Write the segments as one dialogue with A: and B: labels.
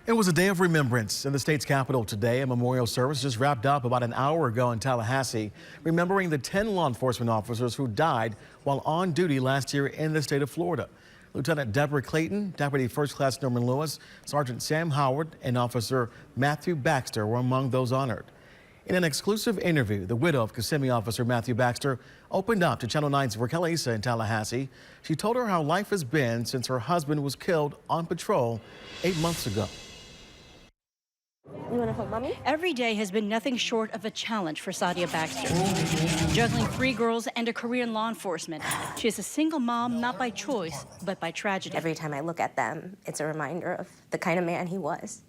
A: It was a day of remembrance in the state's capital today. A memorial service just wrapped up about an hour ago in Tallahassee, remembering the 10 law enforcement officers who died while on duty last year in the state of Florida. Lieutenant Deborah Clayton, Deputy First Class Norman Lewis, Sergeant Sam Howard, and Officer Matthew Baxter were among those honored. In an exclusive interview, the widow of Kissimmee Officer Matthew Baxter opened up to Channel 9's Raquel Asa in Tallahassee. She told her how life has been since her husband was killed on patrol 8 months ago.
B: You want to hold mommy?
C: Every day has been nothing short of a challenge for Sadia Baxter. Juggling 3 girls and a career in law enforcement, she is a single mom, not by choice, but by tragedy.
B: Every time I look at them, it's a reminder of the kind of man he was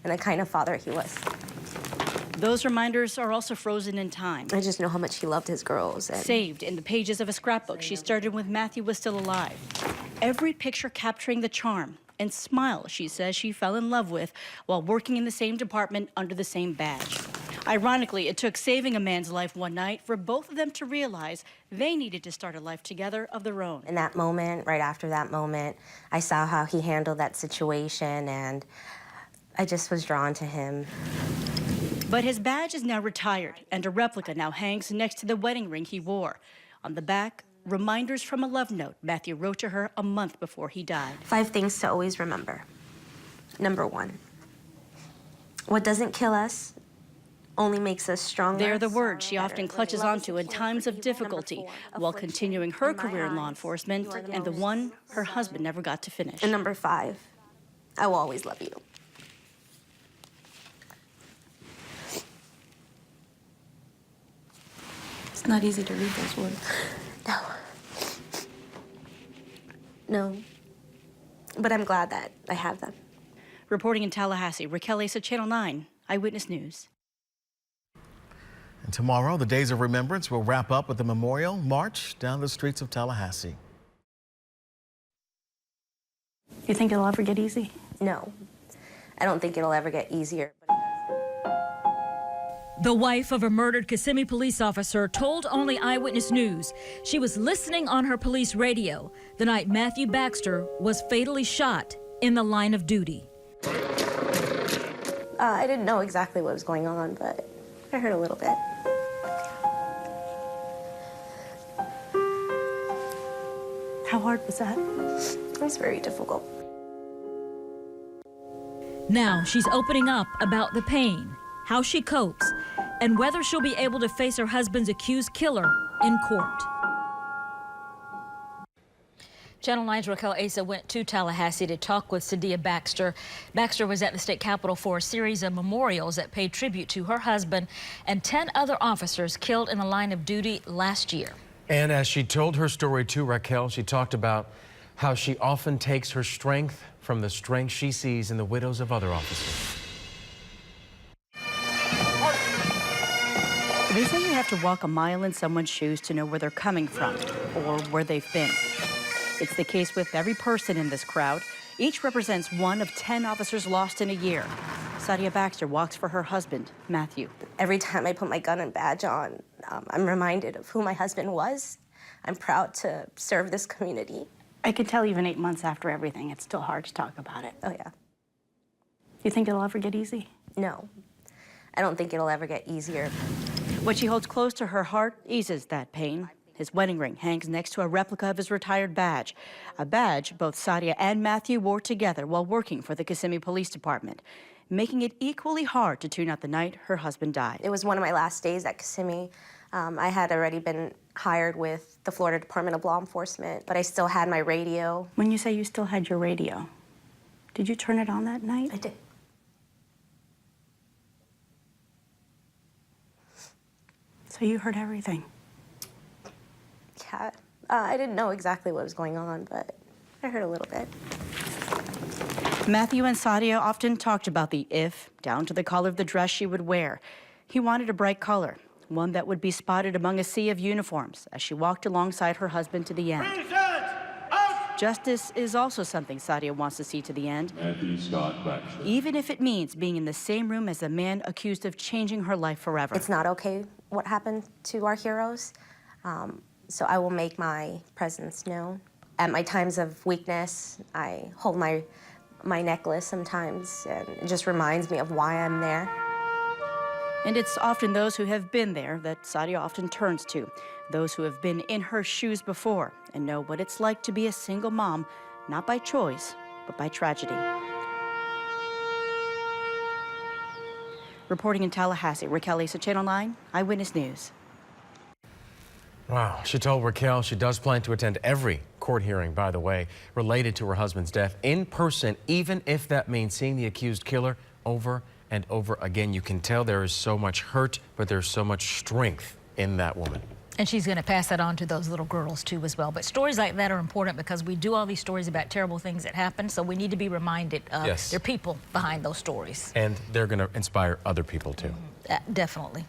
B: and the kind of father he was.
C: Those reminders are also frozen in time.
B: I just know how much he loved his girls.
C: Saved in the pages of a scrapbook she started when Matthew was still alive. Every picture capturing the charm and smile she says she fell in love with while working in the same department under the same badge. Ironically, it took saving a man's life one night for both of them to realize they needed to start a life together of their own.
B: In that moment, right after that moment, I saw how he handled that situation, and I just was drawn to him.
C: But his badge is now retired, and a replica now hangs next to the wedding ring he wore. On the back, reminders from a love note Matthew wrote to her a month before he died.
B: 5 things to always remember. Number 1, what doesn't kill us only makes us stronger.
C: They're the words she often clutches onto in times of difficulty while continuing her career in law enforcement and the one her husband never got to finish.
B: And number 5, I will always love you.
D: It's not easy to read those words.
B: No. No. But I'm glad that I have them.
C: Reporting in Tallahassee, Raquel Asa, Channel 9 Eyewitness News.
A: And tomorrow, the Days of Remembrance will wrap up with a memorial march down the streets of Tallahassee.
D: You think it'll ever get easy?
B: No. I don't think it'll ever get easier.
E: The wife of a murdered Kissimmee police officer told only Eyewitness News she was listening on her police radio the night Matthew Baxter was fatally shot in the line of duty.
B: I didn't know exactly what was going on, but I heard a little bit.
D: How hard was that?
B: It was very difficult.
E: Now she's opening up about the pain, how she copes, and whether she'll be able to face her husband's accused killer in court. Channel 9's Raquel Asa went to Tallahassee to talk with Sadia Baxter. Baxter was at the state capitol for a series of memorials that paid tribute to her husband and 10 other officers killed in the line of duty last year.
F: And as she told her story to Raquel, she talked about how she often takes her strength from the strength she sees in the widows of other officers.
C: They say you have to walk a mile in someone's shoes to know where they're coming from or where they've been. It's the case with every person in this crowd. Each represents one of 10 officers lost in a year. Sadia Baxter walks for her husband, Matthew.
B: Every time I put my gun and badge on, I'm reminded of who my husband was. I'm proud to serve this community.
D: I can tell even 8 months after everything, it's still hard to talk about it.
B: Oh, yeah.
D: You think it'll ever get easy?
B: No. I don't think it'll ever get easier.
C: What she holds close to her heart eases that pain. His wedding ring hangs next to a replica of his retired badge, a badge both Sadia and Matthew wore together while working for the Kissimmee Police Department, making it equally hard to tune out the night her husband died.
B: It was one of my last days at Kissimmee. I had already been hired with the Florida Department of Law Enforcement, but I still had my radio.
D: When you say you still had your radio, did you turn it on that night?
B: I did.
D: So you heard everything?
B: Yeah. I didn't know exactly what was going on, but I heard a little bit.
C: Matthew and Sadia often talked about the if, down to the color of the dress she would wear. He wanted a bright color, one that would be spotted among a sea of uniforms as she walked alongside her husband to the end. Justice is also something Sadia wants to see to the end, even if it means being in the same room as the man accused of changing her life forever.
B: It's not okay what happened to our heroes, so I will make my presence known. At my times of weakness, I hold my my necklace sometimes, and it just reminds me of why I'm there.
C: And it's often those who have been there that Sadia often turns to, those who have been in her shoes before and know what it's like to be a single mom, not by choice, but by tragedy. Reporting in Tallahassee, Raquel Asa, Channel 9 Eyewitness News.
F: Wow. She told Raquel she does plan to attend every court hearing, by the way, related to her husband's death in person, even if that means seeing the accused killer over and over again. You can tell there is so much hurt, but there's so much strength in that woman.
E: And she's going to pass that on to those little girls, too, as well. But stories like that are important because we do all these stories about terrible things that happen, so we need to be reminded of there are people behind those stories.
F: And they're going to inspire other people, too.
E: Definitely.